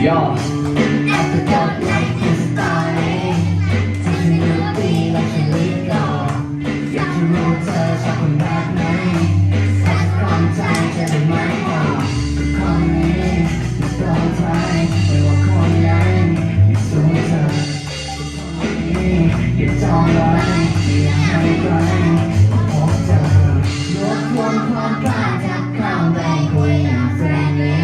ย่อแอปเปิลกดไลค์ที่สตอรี่ที่ฉันดูดีและฉันรีบก่อนอยากจะรู้เธอชอบคนแบบไหนถ้าจะครองใจจะได้ไหมบอกกับคนนี้ไม่ปลอดภัยไม่ว่าคนไหนไม่สู้เธอกับคนนี้อย่าจองไว้อย่าให้ใครพบเจอรบกวนความกล้าทักเข้าไปคุยอย่างเฟรนลี่